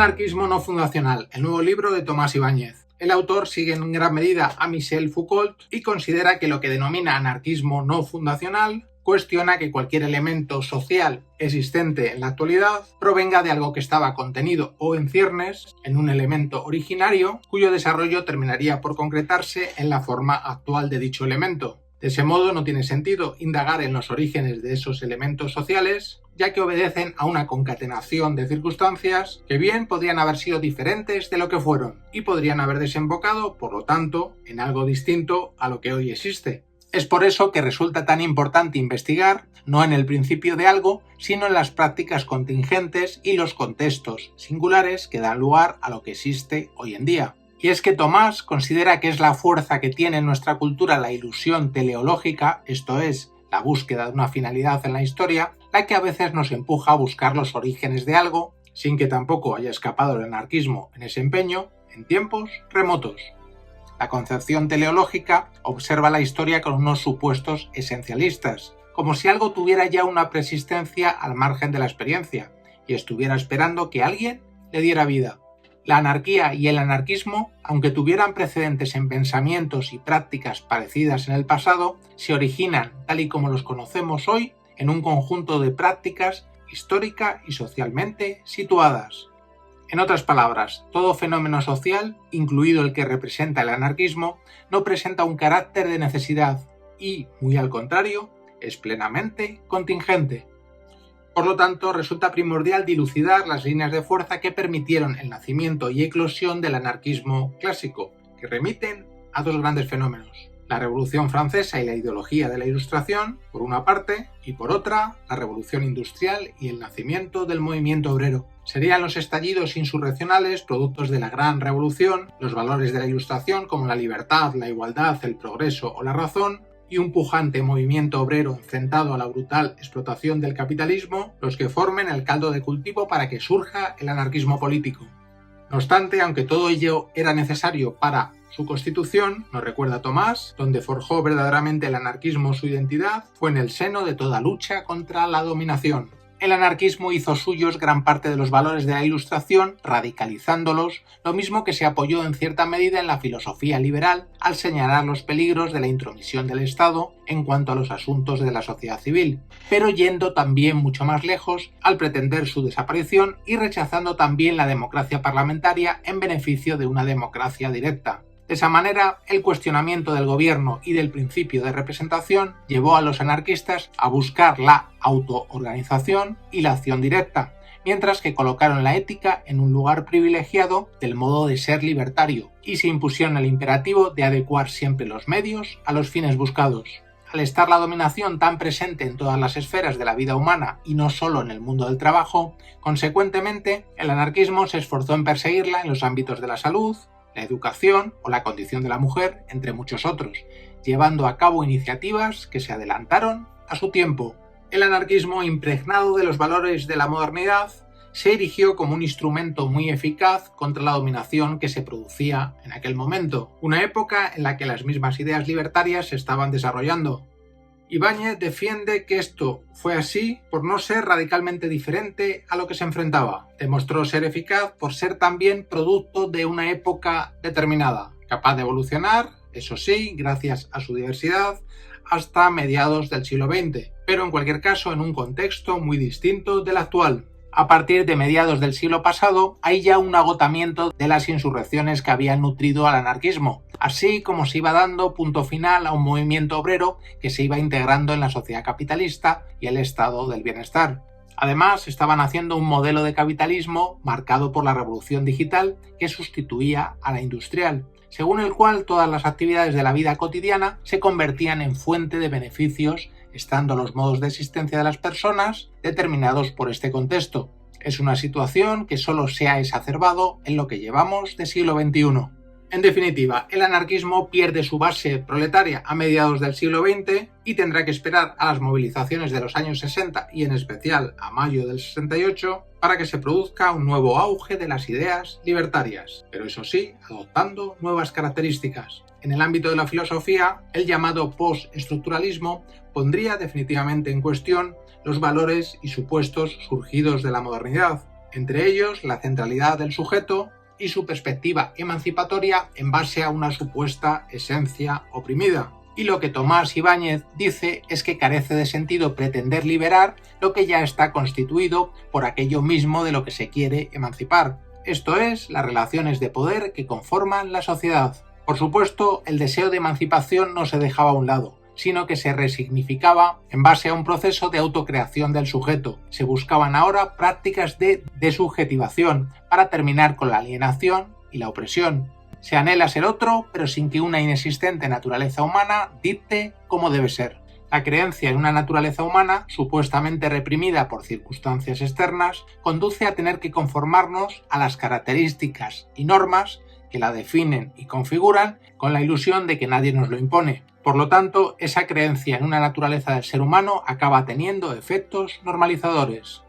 Anarquismo no fundacional, el nuevo libro de Tomás Ibáñez. El autor sigue en gran medida a Michel Foucault y considera que lo que denomina anarquismo no fundacional cuestiona que cualquier elemento social existente en la actualidad provenga de algo que estaba contenido o en ciernes en un elemento originario cuyo desarrollo terminaría por concretarse en la forma actual de dicho elemento. De ese modo no tiene sentido indagar en los orígenes de esos elementos sociales, ya que obedecen a una concatenación de circunstancias que bien podrían haber sido diferentes de lo que fueron y podrían haber desembocado, por lo tanto, en algo distinto a lo que hoy existe. Es por eso que resulta tan importante investigar no en el principio de algo, sino en las prácticas contingentes y los contextos singulares que dan lugar a lo que existe hoy en día. Y es que Tomás considera que es la fuerza que tiene en nuestra cultura la ilusión teleológica, esto es, la búsqueda de una finalidad en la historia, la que a veces nos empuja a buscar los orígenes de algo, sin que tampoco haya escapado el anarquismo en ese empeño, en tiempos remotos. La concepción teleológica observa la historia con unos supuestos esencialistas, como si algo tuviera ya una persistencia al margen de la experiencia, y estuviera esperando que alguien le diera vida. La anarquía y el anarquismo, aunque tuvieran precedentes en pensamientos y prácticas parecidas en el pasado, se originan, tal y como los conocemos hoy, en un conjunto de prácticas histórica y socialmente situadas. En otras palabras, todo fenómeno social, incluido el que representa el anarquismo, no presenta un carácter de necesidad y, muy al contrario, es plenamente contingente. Por lo tanto, resulta primordial dilucidar las líneas de fuerza que permitieron el nacimiento y eclosión del anarquismo clásico, que remiten a dos grandes fenómenos: la Revolución Francesa y la ideología de la Ilustración, por una parte, y por otra, la Revolución Industrial y el nacimiento del movimiento obrero. Serían los estallidos insurreccionales productos de la Gran Revolución, los valores de la Ilustración como la libertad, la igualdad, el progreso o la razón, y un pujante movimiento obrero enfrentado a la brutal explotación del capitalismo, los que formen el caldo de cultivo para que surja el anarquismo político. No obstante, aunque todo ello era necesario para su constitución, nos recuerda Tomás, donde forjó verdaderamente el anarquismo su identidad, fue en el seno de toda lucha contra la dominación. El anarquismo hizo suyos gran parte de los valores de la Ilustración, radicalizándolos, lo mismo que se apoyó en cierta medida en la filosofía liberal al señalar los peligros de la intromisión del Estado en cuanto a los asuntos de la sociedad civil, pero yendo también mucho más lejos al pretender su desaparición y rechazando también la democracia parlamentaria en beneficio de una democracia directa. De esa manera, el cuestionamiento del gobierno y del principio de representación llevó a los anarquistas a buscar la autoorganización y la acción directa, mientras que colocaron la ética en un lugar privilegiado del modo de ser libertario y se impusieron el imperativo de adecuar siempre los medios a los fines buscados. Al estar la dominación tan presente en todas las esferas de la vida humana y no solo en el mundo del trabajo, consecuentemente, el anarquismo se esforzó en perseguirla en los ámbitos de la salud, la educación o la condición de la mujer, entre muchos otros, llevando a cabo iniciativas que se adelantaron a su tiempo. El anarquismo, impregnado de los valores de la modernidad, se erigió como un instrumento muy eficaz contra la dominación que se producía en aquel momento, una época en la que las mismas ideas libertarias se estaban desarrollando. Ibáñez defiende que esto fue así por no ser radicalmente diferente a lo que se enfrentaba. Demostró ser eficaz por ser también producto de una época determinada, capaz de evolucionar, eso sí, gracias a su diversidad, hasta mediados del siglo XX, pero en cualquier caso en un contexto muy distinto del actual. A partir de mediados del siglo pasado hay ya un agotamiento de las insurrecciones que habían nutrido al anarquismo, así como se iba dando punto final a un movimiento obrero que se iba integrando en la sociedad capitalista y el estado del bienestar. Además, estaban haciendo un modelo de capitalismo marcado por la revolución digital que sustituía a la industrial, según el cual todas las actividades de la vida cotidiana se convertían en fuente de beneficios, estando los modos de existencia de las personas determinados por este contexto. Es una situación que solo se ha exacerbado en lo que llevamos de siglo XXI. En definitiva, el anarquismo pierde su base proletaria a mediados del siglo XX y tendrá que esperar a las movilizaciones de los años 60 y en especial a mayo del 68 para que se produzca un nuevo auge de las ideas libertarias, pero eso sí, adoptando nuevas características. En el ámbito de la filosofía, el llamado postestructuralismo pondría definitivamente en cuestión los valores y supuestos surgidos de la modernidad, entre ellos la centralidad del sujeto y su perspectiva emancipatoria en base a una supuesta esencia oprimida. Y lo que Tomás Ibáñez dice es que carece de sentido pretender liberar lo que ya está constituido por aquello mismo de lo que se quiere emancipar, esto es, las relaciones de poder que conforman la sociedad. Por supuesto, el deseo de emancipación no se dejaba a un lado, sino que se resignificaba en base a un proceso de autocreación del sujeto. Se buscaban ahora prácticas de desubjetivación para terminar con la alienación y la opresión. Se anhela ser otro, pero sin que una inexistente naturaleza humana dicte cómo debe ser. La creencia en una naturaleza humana, supuestamente reprimida por circunstancias externas, conduce a tener que conformarnos a las características y normas que la definen y configuran con la ilusión de que nadie nos lo impone. Por lo tanto, esa creencia en una naturaleza del ser humano acaba teniendo efectos normalizadores.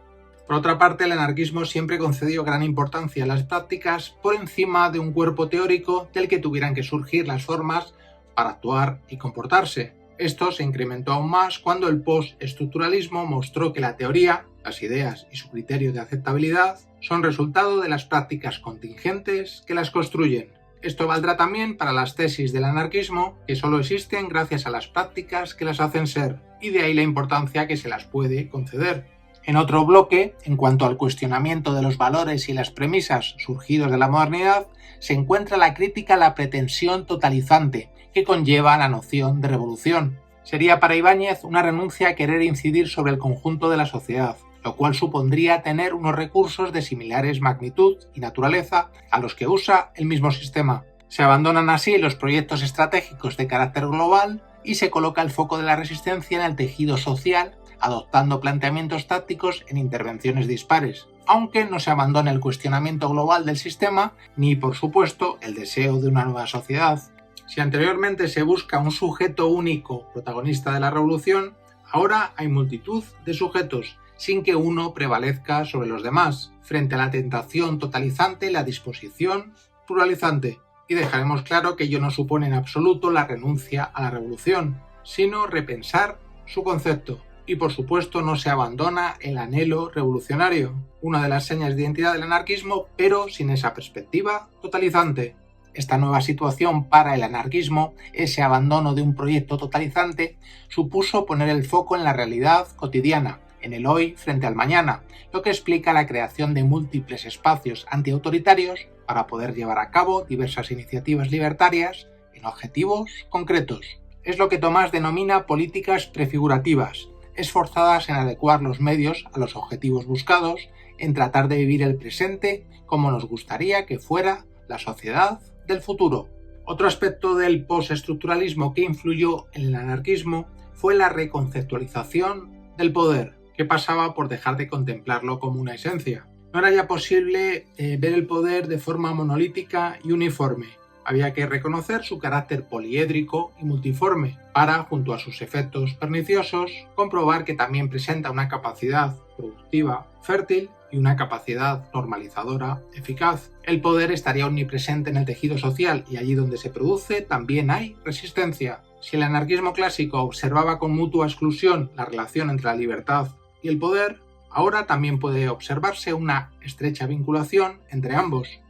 Por otra parte, el anarquismo siempre concedió gran importancia a las prácticas por encima de un cuerpo teórico del que tuvieran que surgir las formas para actuar y comportarse. Esto se incrementó aún más cuando el postestructuralismo mostró que la teoría, las ideas y su criterio de aceptabilidad son resultado de las prácticas contingentes que las construyen. Esto valdrá también para las tesis del anarquismo, que solo existen gracias a las prácticas que las hacen ser, y de ahí la importancia que se las puede conceder. En otro bloque, en cuanto al cuestionamiento de los valores y las premisas surgidos de la modernidad, se encuentra la crítica a la pretensión totalizante que conlleva la noción de revolución. Sería para Ibáñez una renuncia a querer incidir sobre el conjunto de la sociedad, lo cual supondría tener unos recursos de similares magnitud y naturaleza a los que usa el mismo sistema. Se abandonan así los proyectos estratégicos de carácter global y se coloca el foco de la resistencia en el tejido social, adoptando planteamientos tácticos en intervenciones dispares, aunque no se abandone el cuestionamiento global del sistema ni, por supuesto, el deseo de una nueva sociedad. Si anteriormente se busca un sujeto único protagonista de la revolución, ahora hay multitud de sujetos, sin que uno prevalezca sobre los demás, frente a la tentación totalizante y la disposición pluralizante. Y dejaremos claro que ello no supone en absoluto la renuncia a la revolución, sino repensar su concepto. Y por supuesto no se abandona el anhelo revolucionario, una de las señas de identidad del anarquismo, pero sin esa perspectiva totalizante. Esta nueva situación para el anarquismo, ese abandono de un proyecto totalizante, supuso poner el foco en la realidad cotidiana, en el hoy frente al mañana, lo que explica la creación de múltiples espacios antiautoritarios para poder llevar a cabo diversas iniciativas libertarias en objetivos concretos. Es lo que Tomás denomina políticas prefigurativas, esforzadas en adecuar los medios a los objetivos buscados, en tratar de vivir el presente como nos gustaría que fuera la sociedad del futuro. Otro aspecto del postestructuralismo que influyó en el anarquismo fue la reconceptualización del poder, que pasaba por dejar de contemplarlo como una esencia. No era ya posible ver el poder de forma monolítica y uniforme. Había que reconocer su carácter poliédrico y multiforme para, junto a sus efectos perniciosos, comprobar que también presenta una capacidad productiva fértil y una capacidad normalizadora eficaz. El poder estaría omnipresente en el tejido social y allí donde se produce también hay resistencia. Si el anarquismo clásico observaba con mutua exclusión la relación entre la libertad y el poder, ahora también puede observarse una estrecha vinculación entre ambos.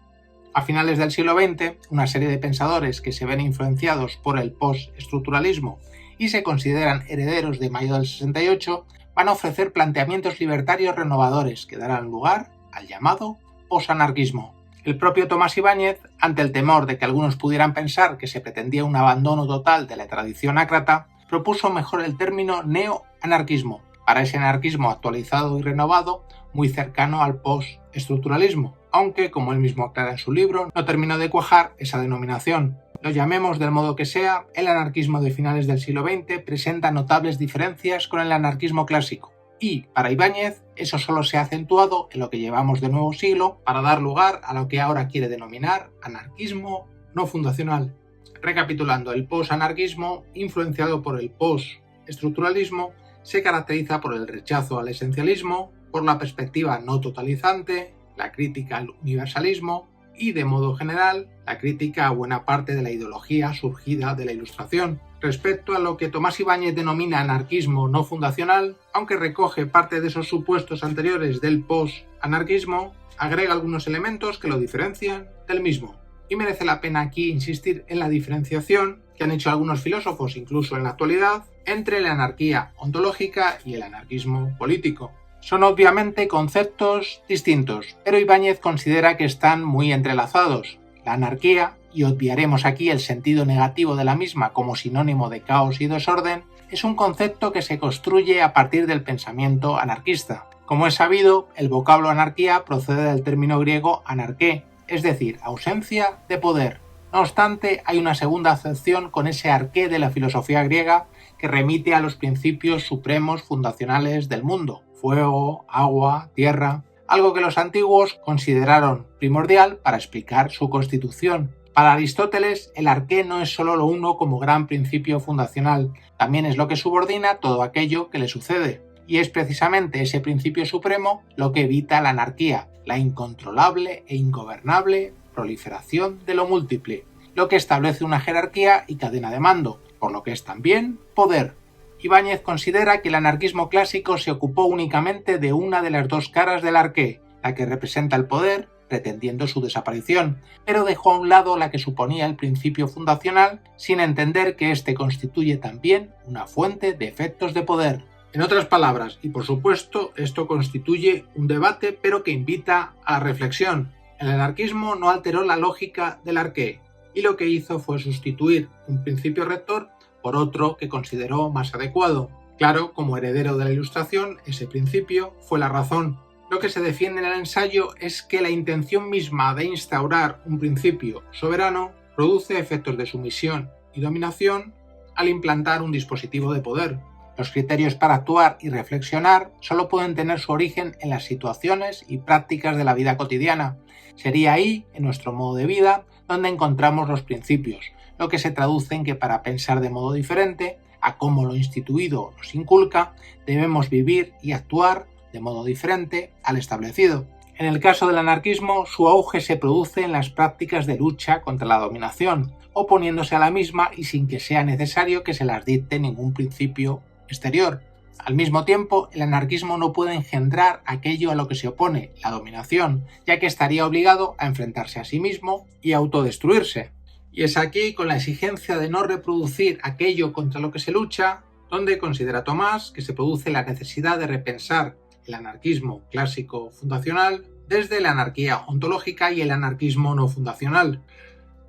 A finales del siglo XX, una serie de pensadores que se ven influenciados por el postestructuralismo y se consideran herederos de mayo del 68 van a ofrecer planteamientos libertarios renovadores que darán lugar al llamado posanarquismo. El propio Tomás Ibáñez, ante el temor de que algunos pudieran pensar que se pretendía un abandono total de la tradición ácrata, propuso mejor el término neoanarquismo, para ese anarquismo actualizado y renovado muy cercano al postestructuralismo, aunque, como él mismo aclara en su libro, no terminó de cuajar esa denominación. Lo llamemos del modo que sea, el anarquismo de finales del siglo XX presenta notables diferencias con el anarquismo clásico, y, para Ibáñez, eso solo se ha acentuado en lo que llevamos de nuevo siglo para dar lugar a lo que ahora quiere denominar anarquismo no fundacional. Recapitulando, el posanarquismo, influenciado por el postestructuralismo, se caracteriza por el rechazo al esencialismo, por la perspectiva no totalizante, la crítica al universalismo, y, de modo general, la crítica a buena parte de la ideología surgida de la Ilustración. Respecto a lo que Tomás Ibáñez denomina anarquismo no fundacional, aunque recoge parte de esos supuestos anteriores del post-anarquismo, agrega algunos elementos que lo diferencian del mismo. Y merece la pena aquí insistir en la diferenciación que han hecho algunos filósofos, incluso en la actualidad, entre la anarquía ontológica y el anarquismo político. Son obviamente conceptos distintos, pero Ibáñez considera que están muy entrelazados. La anarquía, y obviaremos aquí el sentido negativo de la misma como sinónimo de caos y desorden, es un concepto que se construye a partir del pensamiento anarquista. Como es sabido, el vocablo anarquía procede del término griego anarqué, es decir, ausencia de poder. No obstante, hay una segunda acepción con ese arqué de la filosofía griega que remite a los principios supremos fundacionales del mundo: fuego, agua, tierra, algo que los antiguos consideraron primordial para explicar su constitución. Para Aristóteles, el arqué no es solo lo uno como gran principio fundacional, también es lo que subordina todo aquello que le sucede. Y es precisamente ese principio supremo lo que evita la anarquía, la incontrolable e ingobernable proliferación de lo múltiple, lo que establece una jerarquía y cadena de mando, por lo que es también poder. Ibáñez considera que el anarquismo clásico se ocupó únicamente de una de las dos caras del arqué, la que representa el poder, pretendiendo su desaparición, pero dejó a un lado la que suponía el principio fundacional, sin entender que éste constituye también una fuente de efectos de poder. En otras palabras, y por supuesto, esto constituye un debate, pero que invita a la reflexión. El anarquismo no alteró la lógica del arqué, y lo que hizo fue sustituir un principio rector por otro que consideró más adecuado. Claro, como heredero de la Ilustración, ese principio fue la razón. Lo que se defiende en el ensayo es que la intención misma de instaurar un principio soberano produce efectos de sumisión y dominación al implantar un dispositivo de poder. Los criterios para actuar y reflexionar solo pueden tener su origen en las situaciones y prácticas de la vida cotidiana. Sería ahí, en nuestro modo de vida, donde encontramos los principios, lo que se traduce en que para pensar de modo diferente a cómo lo instituido nos inculca, debemos vivir y actuar de modo diferente al establecido. En el caso del anarquismo, su auge se produce en las prácticas de lucha contra la dominación, oponiéndose a la misma y sin que sea necesario que se las dicte ningún principio exterior. Al mismo tiempo, el anarquismo no puede engendrar aquello a lo que se opone, la dominación, ya que estaría obligado a enfrentarse a sí mismo y a autodestruirse. Y es aquí, con la exigencia de no reproducir aquello contra lo que se lucha, donde considera Tomás que se produce la necesidad de repensar el anarquismo clásico fundacional desde la anarquía ontológica y el anarquismo no fundacional.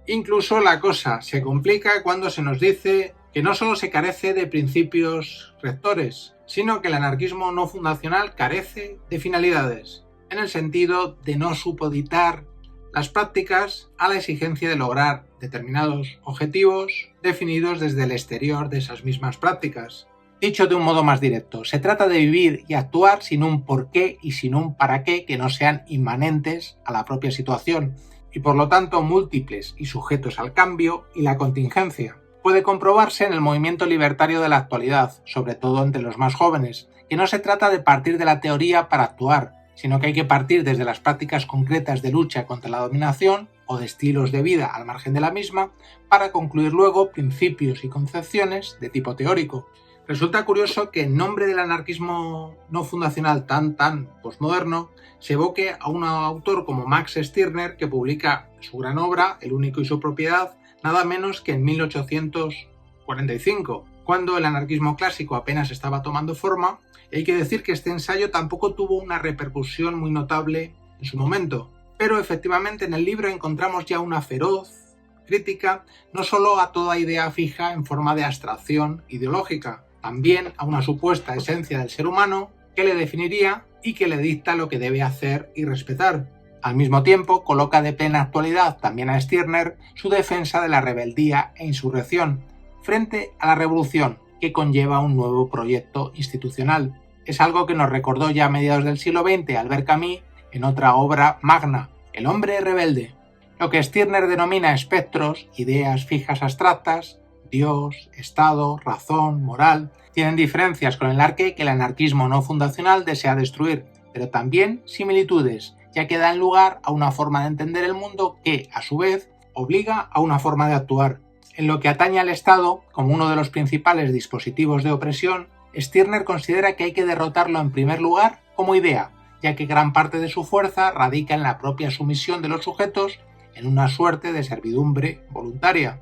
Incluso la cosa se complica cuando se nos dice que no solo se carece de principios rectores, sino que el anarquismo no fundacional carece de finalidades, en el sentido de no supeditar las prácticas a la exigencia de lograr determinados objetivos definidos desde el exterior de esas mismas prácticas. Dicho de un modo más directo, se trata de vivir y actuar sin un porqué y sin un para qué que no sean inmanentes a la propia situación y por lo tanto múltiples y sujetos al cambio y la contingencia. Puede comprobarse en el movimiento libertario de la actualidad, sobre todo entre los más jóvenes, que no se trata de partir de la teoría para actuar, sino que hay que partir desde las prácticas concretas de lucha contra la dominación o de estilos de vida al margen de la misma para concluir luego principios y concepciones de tipo teórico. Resulta curioso que en nombre del anarquismo no fundacional tan posmoderno se evoque a un autor como Max Stirner, que publica su gran obra, El único y su propiedad, nada menos que en 1845, cuando el anarquismo clásico apenas estaba tomando forma. Y hay que decir que este ensayo tampoco tuvo una repercusión muy notable en su momento, pero efectivamente en el libro encontramos ya una feroz crítica no solo a toda idea fija en forma de abstracción ideológica, también a una supuesta esencia del ser humano que le definiría y que le dicta lo que debe hacer y respetar. Al mismo tiempo, coloca de plena actualidad también a Stirner su defensa de la rebeldía e insurrección frente a la revolución que conlleva un nuevo proyecto institucional. Es algo que nos recordó ya a mediados del siglo XX Albert Camus en otra obra magna, El hombre rebelde. Lo que Stirner denomina espectros, ideas fijas abstractas, Dios, Estado, razón, moral, tienen diferencias con el arqué que el anarquismo no fundacional desea destruir, pero también similitudes, ya que dan lugar a una forma de entender el mundo que, a su vez, obliga a una forma de actuar. En lo que atañe al Estado, como uno de los principales dispositivos de opresión, Stirner considera que hay que derrotarlo en primer lugar como idea, ya que gran parte de su fuerza radica en la propia sumisión de los sujetos en una suerte de servidumbre voluntaria.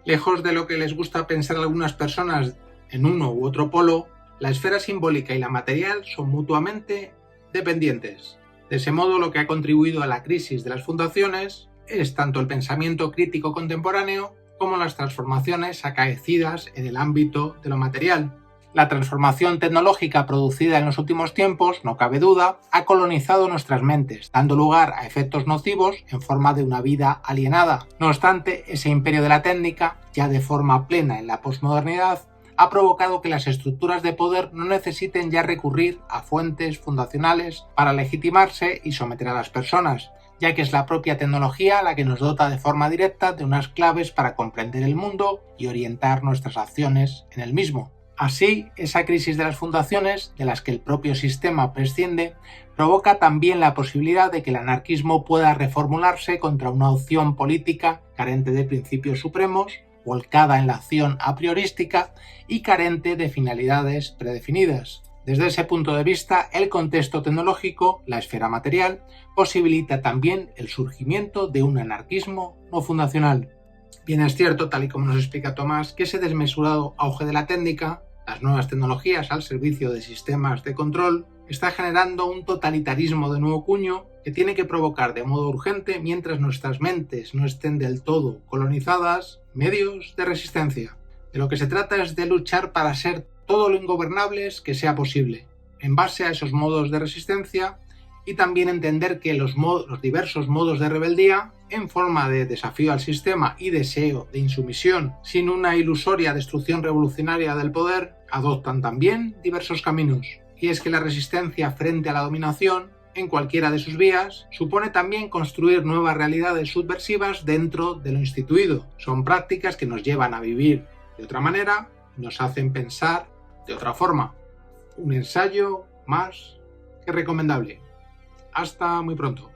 Lejos de lo que les gusta pensar a algunas personas en uno u otro polo, la esfera simbólica y la material son mutuamente dependientes. De ese modo, lo que ha contribuido a la crisis de las fundaciones es tanto el pensamiento crítico contemporáneo como las transformaciones acaecidas en el ámbito de lo material. La transformación tecnológica producida en los últimos tiempos, no cabe duda, ha colonizado nuestras mentes, dando lugar a efectos nocivos en forma de una vida alienada. No obstante, ese imperio de la técnica, ya de forma plena en la posmodernidad, ha provocado que las estructuras de poder no necesiten ya recurrir a fuentes fundacionales para legitimarse y someter a las personas, ya que es la propia tecnología la que nos dota de forma directa de unas claves para comprender el mundo y orientar nuestras acciones en el mismo. Así, esa crisis de las fundaciones, de las que el propio sistema prescinde, provoca también la posibilidad de que el anarquismo pueda reformularse contra una opción política carente de principios supremos, volcada en la acción a priorística y carente de finalidades predefinidas. Desde ese punto de vista, el contexto tecnológico, la esfera material, posibilita también el surgimiento de un anarquismo no fundacional. Bien es cierto, tal y como nos explica Tomás, que ese desmesurado auge de la técnica, las nuevas tecnologías al servicio de sistemas de control, está generando un totalitarismo de nuevo cuño que tiene que provocar de modo urgente, mientras nuestras mentes no estén del todo colonizadas, medios de resistencia. De lo que se trata es de luchar para ser todo lo ingobernables que sea posible, en base a esos modos de resistencia, y también entender que los diversos modos de rebeldía, en forma de desafío al sistema y deseo de insumisión, sin una ilusoria destrucción revolucionaria del poder, adoptan también diversos caminos. Y es que la resistencia frente a la dominación, en cualquiera de sus vías, supone también construir nuevas realidades subversivas dentro de lo instituido. Son prácticas que nos llevan a vivir de otra manera y nos hacen pensar de otra forma. Un ensayo más que recomendable. Hasta muy pronto.